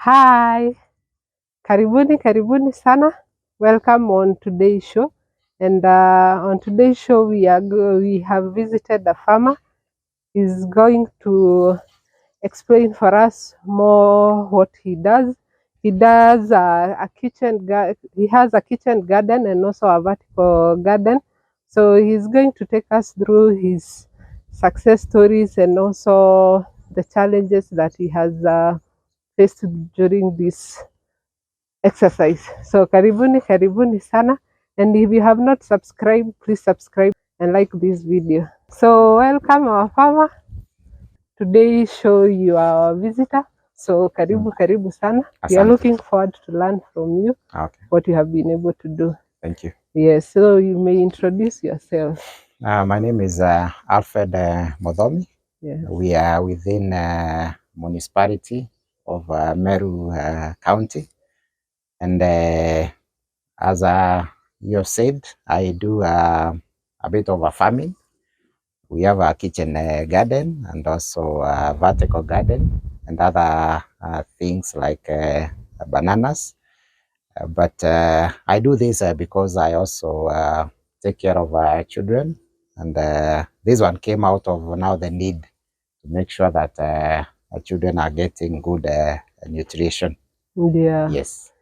Hi, karibuni sana. Welcome on today's show. And on today's show, we have visited a farmer. He's going to explain for us more what he does. He does he has a kitchen garden and also a vertical garden. So he's going to take us through his success stories and also the challenges that he has faced during this exercise. So karibuni sana. And if you have not subscribed, please subscribe and like this video. So welcome our farmer. Today show you are a visitor. So karibu sana. We are Asante. looking forward to learn from you Okay, what you have been able to do. thank you. Yes, so you may introduce yourself. My name is Alfred Modhomi. Yes. We are within municipality of Meru County. And as you have said, I do a bit of a farming. We have a kitchen garden and also a vertical garden and other things like bananas. But I do this because I also take care of children, and this one came out of now the need to make sure that our children are getting good nutrition. Yeah. Yes.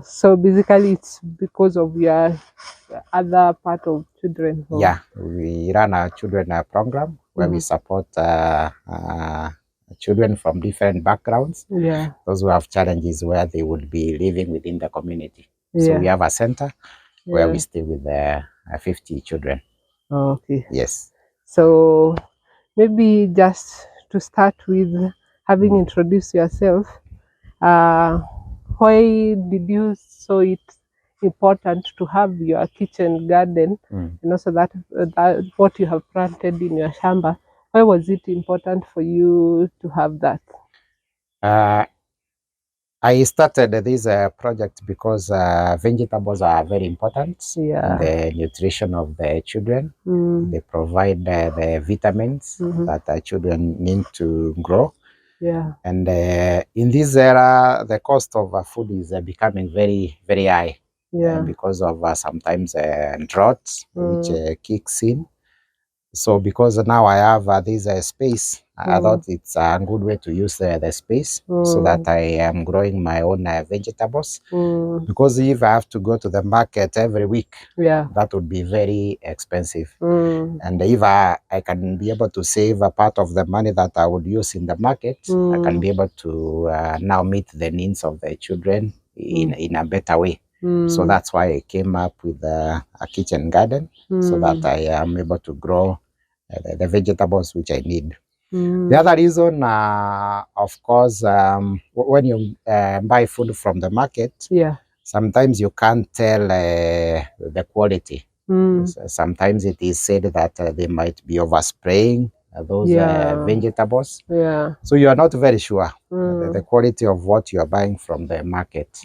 So basically, it's because of your other part of children. Yeah, we run a children program where we support children from different backgrounds, Yeah. those who have challenges where they would be living within the community. So we have a center where we stay with 50 children. Okay. Yes. So maybe just to start with having introduced yourself, uh, why did you saw it important to have your kitchen garden and also that what you have planted in your shamba? Why was it important for you to have that? I started this project because vegetables are very important in the nutrition of the children. They provide the vitamins that the children need to grow. Yeah. And in this era, the cost of food is becoming very, very high because of sometimes drought, which kicks in. So because now I have this space, I thought it's a good way to use the space so that I am growing my own vegetables. Because if I have to go to the market every week, that would be very expensive. And if I can be able to save a part of the money that I would use in the market, I can be able to now meet the needs of the children in a better way. So that's why I came up with a kitchen garden so that I am able to grow the vegetables which I need. The other reason, of course, when you buy food from the market, sometimes you can't tell the quality. Sometimes it is said that they might be overspraying those vegetables. So you are not very sure the quality of what you are buying from the market.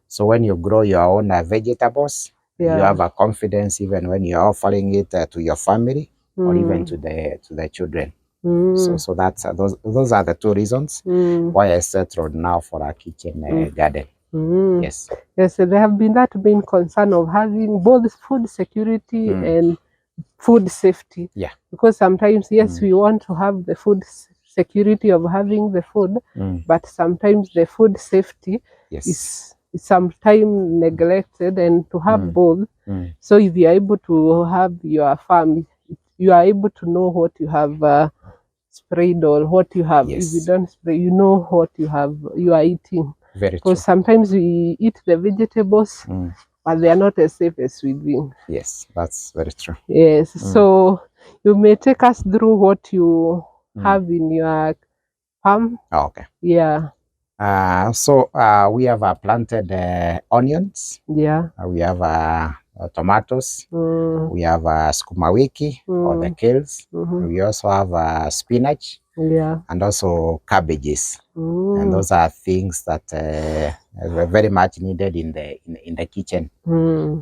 So when you grow your own vegetables, you have a confidence even when you are offering it to your family or even to the children. So that's those are the two reasons why I settled now for a kitchen garden. Yes. Yes, there have been that main concern of having both food security and food safety. Yeah. Because sometimes, yes, we want to have the food security of having the food, but sometimes the food safety is sometimes neglected, and to have both. So if you are able to have your farm, you are able to know what you have sprayed or what you have. If you don't spray, you know what you are eating. Very true. Because sometimes we eat the vegetables, but they are not as safe as we think. Yes, that's very true. Yes. So you may take us through what you have in your farm. Okay. Yeah. So we have planted onions. Yeah. We have tomatoes. We have sukuma wiki or the kales. We also have spinach. and also cabbages. And Mm. those are things that are very much needed in the kitchen.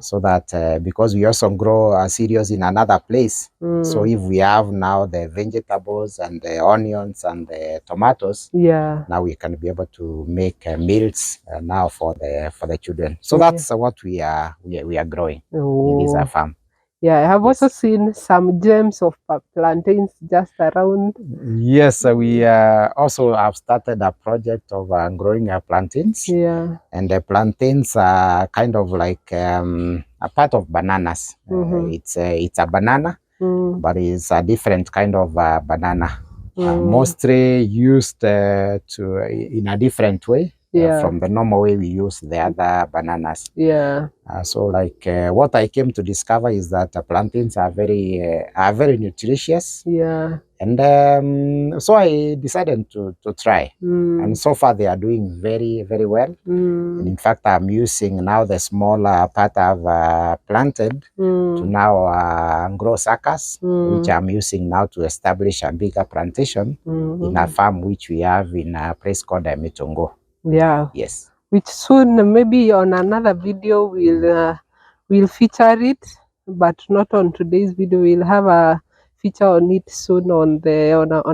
So that because we also grow cereals in another place, so if we have now the vegetables and the onions and the tomatoes, now we can be able to make meals now for the children. So that's what we are growing in this farm. Yeah, I have also seen some gems of plantains just around. Yes, we also have started a project of growing plantains. Yeah. And the plantains are kind of like a part of bananas. It's a banana, but it's a different kind of banana. Mostly used in a different way from the normal way we use the other bananas. Yeah. So like what I came to discover is that plantains are very nutritious. Yeah. And so I decided to try. And so far they are doing very, very well. And in fact, I'm using now the smaller part I've planted to now grow suckers, which I'm using now to establish a bigger plantation in a farm which we have in a place called Mitongo. Yeah. Yes. Which soon, maybe on another video, we'll feature it, but not on today's video. We'll have a feature on it soon on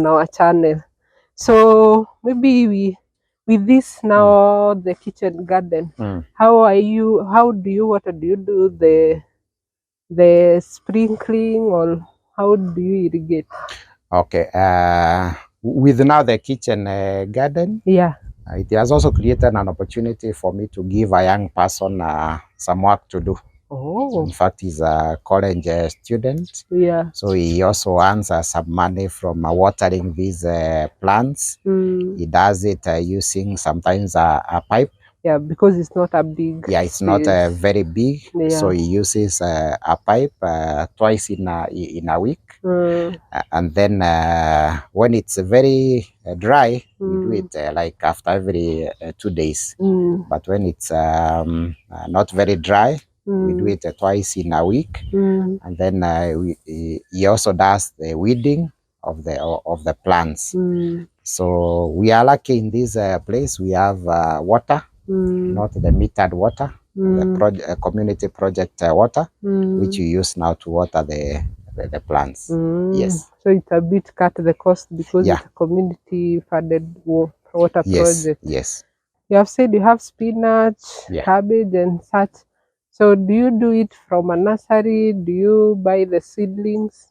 our channel. So maybe with this now the kitchen garden. How do you water? Do you do the sprinkling, or how do you irrigate? Okay. With now the kitchen garden, Yeah. it has also created an opportunity for me to give a young person some work to do. Oh. In fact, he's a college student. Yeah. So he also earns some money from watering these plants. He does it using sometimes a pipe. Yeah, because it's not a big. Yeah, it's not very big. Yeah. So he uses a pipe twice in a week. And then when it's very dry, we do it like after every 2 days. But when it's not very dry, we do it twice in a week. And then he also does the weeding of the plants. So we are lucky in this place. We have water, not the metered water, the community project water, which you use now to water the plants. Yes. So it's a bit cut the cost because it's a community funded water project. Yes. You have said you have spinach, cabbage, and such. So do you do it from a nursery? Do you buy the seedlings?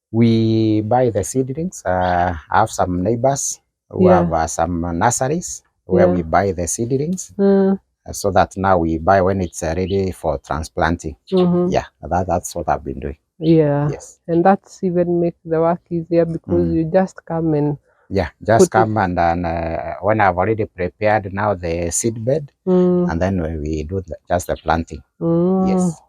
We buy the seedlings. I have some neighbors who have some nurseries where we buy the seedlings. So that now we buy when it's ready for transplanting. Yeah, that's what I've been doing. Yeah. Yes. And that's even make the work easier because you just come and come and then when I've already prepared now the seed bed, and then we do just the planting. Yes.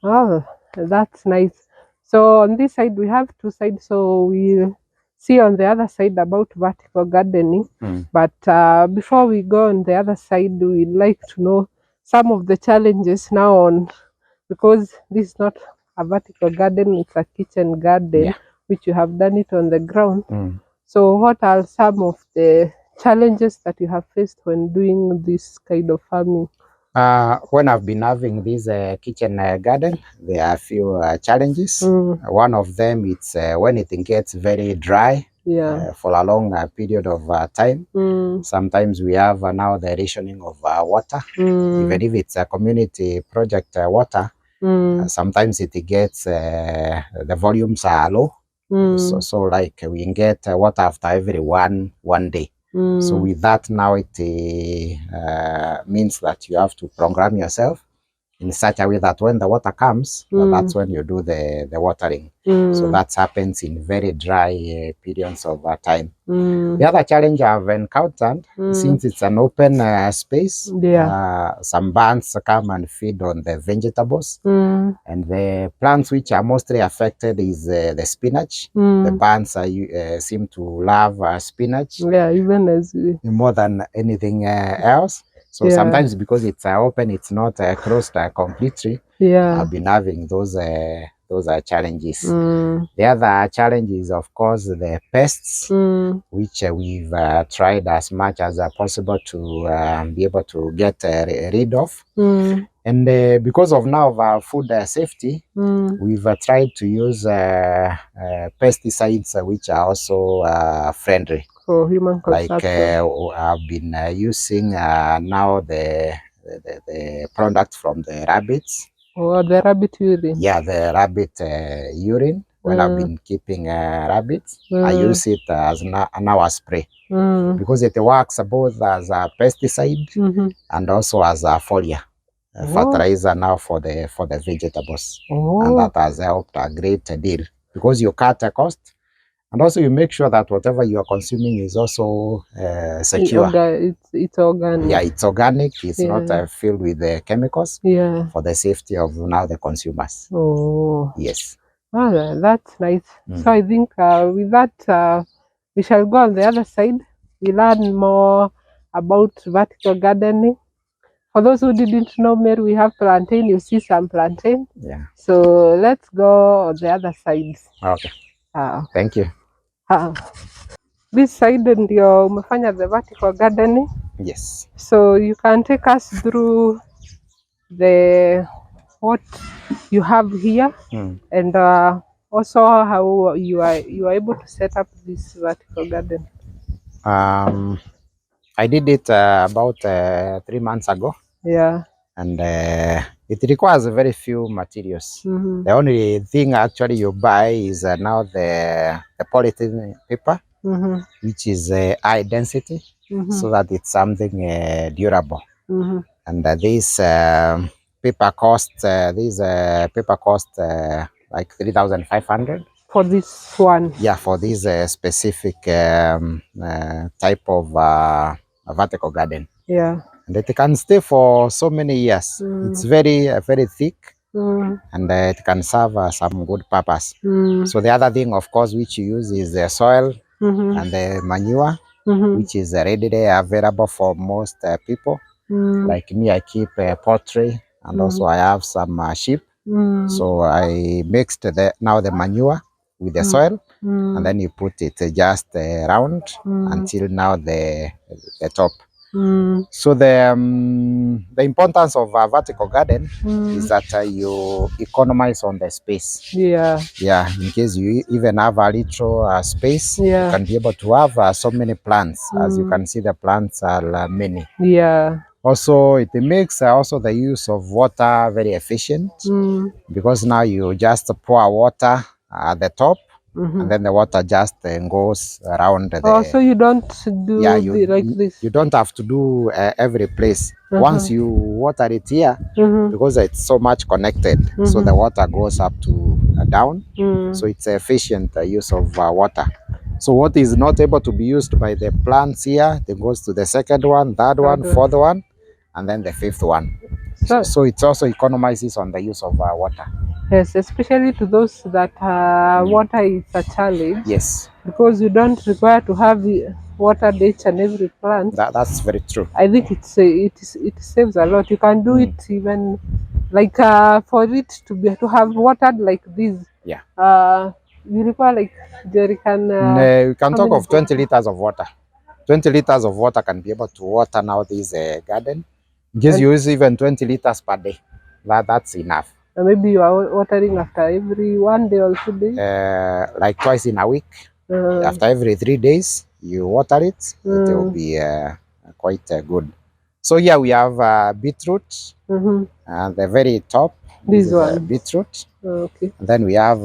Oh, that's nice. So on this side we have two sides. So we'll see on the other side about vertical gardening. But before we go on the other side, we'd like to know some of the challenges now on, because this is not a vertical garden, it's a kitchen garden, which you have done it on the ground. So what are some of the challenges that you have faced when doing this kind of farming? When I've been having this kitchen garden, there are a few challenges. One of them is when it gets very dry for a long period of time. Sometimes we have now the rationing of water. Even if it's a community project water, sometimes it gets, the volumes are low. So like we get water after every one day. So with that now it means that you have to program yourself in such a way that when the water comes, that's when you do the watering. So that happens in very dry periods of time. The other challenge I've encountered, since it's an open space, some birds come and feed on the vegetables. And the plants which are mostly affected is the spinach. The birds seem to love spinach. Yeah, even as more than anything else. So sometimes because it's open, it's not closed completely. I've been having those those are challenges. The other challenge is, of course, the pests, which we've tried as much as possible to be able to get rid of. And because of now our food safety, we've tried to use pesticides which are also friendly. For human consumption. Like I've been using now the product from the rabbits. Or the rabbit urine. Yeah, the rabbit urine. When I've been keeping rabbits, I use it as now a spray because it works both as a pesticide and also as a foliar fertilizer now for the vegetables, and that has helped a great deal because you cut a cost. And also you make sure that whatever you are consuming is also secure. It's organic. Yeah, it's organic. It's not filled with chemicals. Yeah. For the safety of now the consumers. Oh. Yes. Oh, that's nice. So I think with that, we shall go on the other side. We learn more about vertical gardening. For those who didn't know, Meru, we have plantain. You see some plantain. Yeah. So let's go on the other side. Okay. Thank you. This side ndio umefanya the vertical gardening. Yes. So you can take us through the what you have here and also how you are able to set up this vertical garden. I did it about 3 months ago. Yeah. And it requires very few materials. The only thing actually you buy is now the polythene paper, which is high density, so that it's something durable. And this paper costs like 3,500 for this one. Yeah, for this specific type of vertical garden. Yeah. And it can stay for so many years. It's very thick, and it can serve some good purpose. So the other thing, of course, which you use is the soil and the manure, which is readily available for most people. Like me, I keep poultry, and also I have some sheep. So I mixed the manure with the soil, and then you put it just round until now the top. So the importance of a vertical garden is that you economize on the space. Yeah. Yeah. In case you even have a little space, you can be able to have so many plants. As you can see, the plants are many. Yeah. Also, it makes also the use of water very efficient because now you just pour water at the top, and then the water just goes around the. Oh, so you don't do like this. You don't have to do every place. Once you water it here, because it's so much connected, so the water goes up to down. So it's efficient use of water. So what is not able to be used by the plants here, it goes to the second one, third one, fourth one, and then the fifth one. So it also economizes on the use of water. Yes, especially to those that water is a challenge. Yes. Because you don't require to have water each and every plant. That's very true. I think it saves a lot. You can do it even like for it to have watered like this. Yeah. You require like jerrycan. We can talk of 20 liters of water. 20 liters of water can be able to water now this garden. Just use even 20 liters per day. That's enough. Maybe you are watering after every 1 day or 2 days? Like twice in a week. After every 3 days, you water it. It will be quite good. So here we have beetroot, and the very top. This one. Beetroot. Okay. And then we have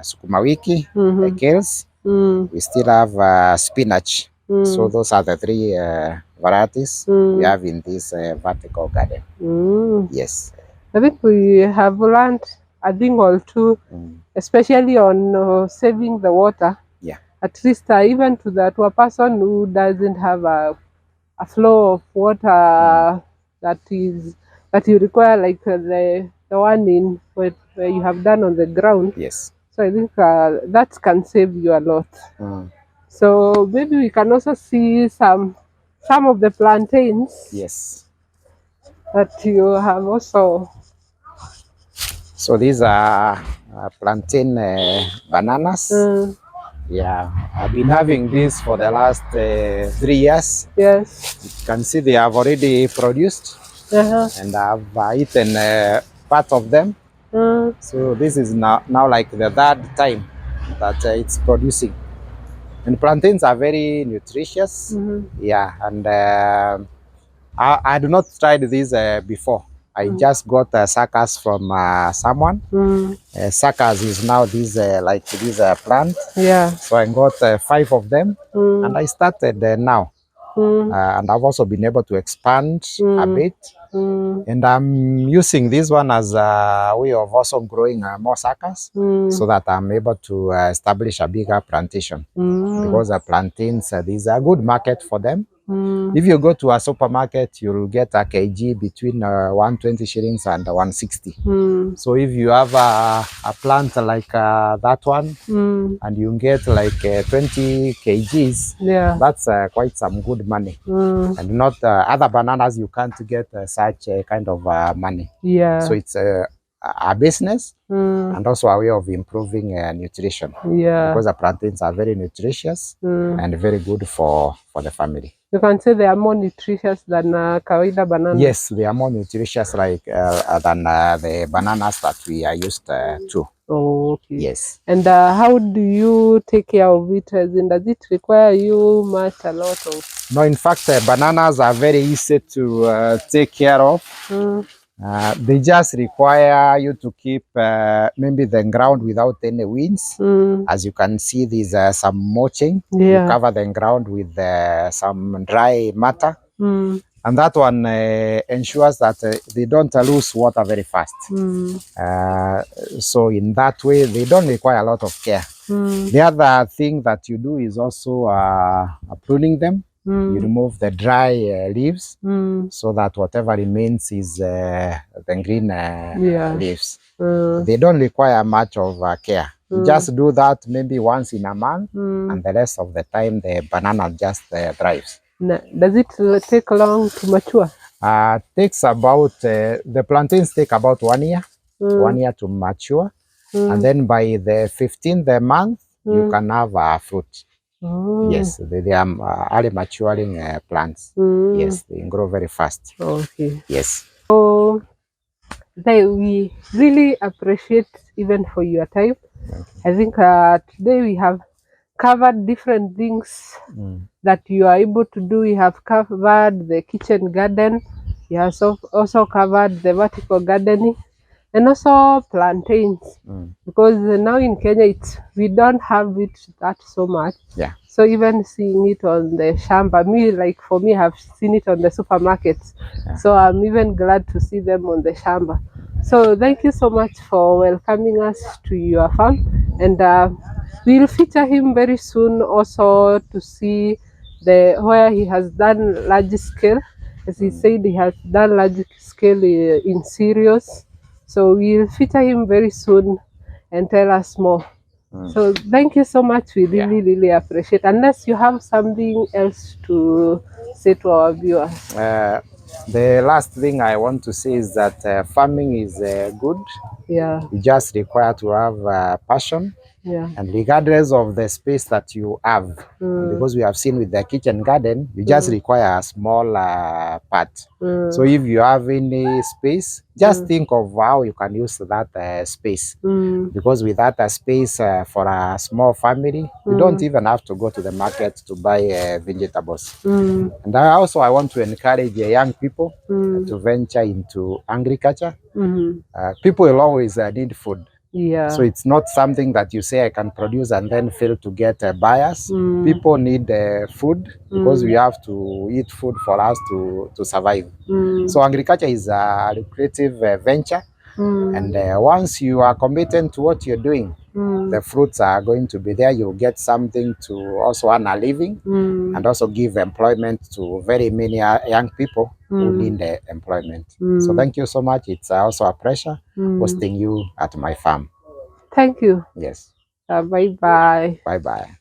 sukuma wiki, the kales. We still have spinach. So those are the three varieties we have in this vertical garden. Yes. I think we have learned a thing or two, especially on saving the water. Yeah. At least even to a person who doesn't have a flow of water that you require, like the one in where you have done on the ground. Yes. So I think that can save you a lot. So maybe we can also see some of the plantains. Yes. That you have also. So these are plantain bananas. Yeah, I've been having this for the last 3 years. Yes. You can see they have already produced, and I've eaten part of them. So this is now like the third time that it's producing. And plantains are very nutritious. Yeah, and I do not tried this before. I just got suckers from someone. Suckers is now this like this plant. Yeah. So I got 5 of them, and I started now. And I've also been able to expand a bit. And I'm using this one as a way of also growing more suckers, so that I'm able to establish a bigger plantation. Because the plantains, there's a good market for them. If you go to a supermarket, you'll get a kg between 120 shillings and 160. So if you have a plant like that one, and you get like 20 kgs, yeah, that's quite some good money. And not other bananas, you can't get such kind of money. Yeah. So it's a business and also a way of improving nutrition. Yeah. Because the plantains are very nutritious and very good for the family. You can say they are more nutritious than kawaida bananas. Yes, they are more nutritious like than the bananas that we are used to. Oh, okay. Yes. And how do you take care of it? As in, does it require you a lot of? No, in fact, bananas are very easy to take care of. They just require you to keep maybe the ground without any weeds. As you can see, there's some mulching. Yeah. You cover the ground with some dry matter. And that one ensures that they don't lose water very fast. So in that way, they don't require a lot of care. The other thing that you do is also pruning them. You remove the dry leaves so that whatever remains is the green leaves. They don't require much of care. You just do that maybe once in a month, and the rest of the time the banana just thrives. Does it take long to mature? Takes about, the plantains take about 1 year, 1 year to mature. And then by the 15th month, you can have fruit. Yes, they are early maturing plants. Yes, they grow very fast. Okay. Yes. So we really appreciate even for your time. I think today we have covered different things that you are able to do. We have covered the kitchen garden. We have also covered the vertical gardening and also plantains. Because now in Kenya we don't have it that so much. Yeah. So even seeing it on the shamba, for me, I've seen it on the supermarkets. Yeah. So I'm even glad to see them on the shamba. So thank you so much for welcoming us to your farm, and we'll feature him very soon also to see where he has done large scale. As he said, he has done large scale in cereals. So we'll feature him very soon and tell us more. So thank you so much. We really appreciate. Unless you have something else to say to our viewers. The last thing I want to say is that farming is good. Yeah. You just require to have passion. Yeah. And regardless of the space that you have, because we have seen with the kitchen garden, you just require a small part. So if you have any space, just think of how you can use that space. Because with that space for a small family, you don't even have to go to the market to buy vegetables. And I want to encourage young people to venture into agriculture. People will always need food. Yeah. So it's not something that you say I can produce and then fail to get buyers. People need food because we have to eat food for us to survive. So agriculture is a lucrative venture. And once you are committed to what you're doing, the fruits are going to be there. You'll get something to also earn a living and also give employment to very many young people who need employment. So thank you so much. It's also a pleasure hosting you at my farm. Thank you. Yes. Bye-bye. Bye-bye.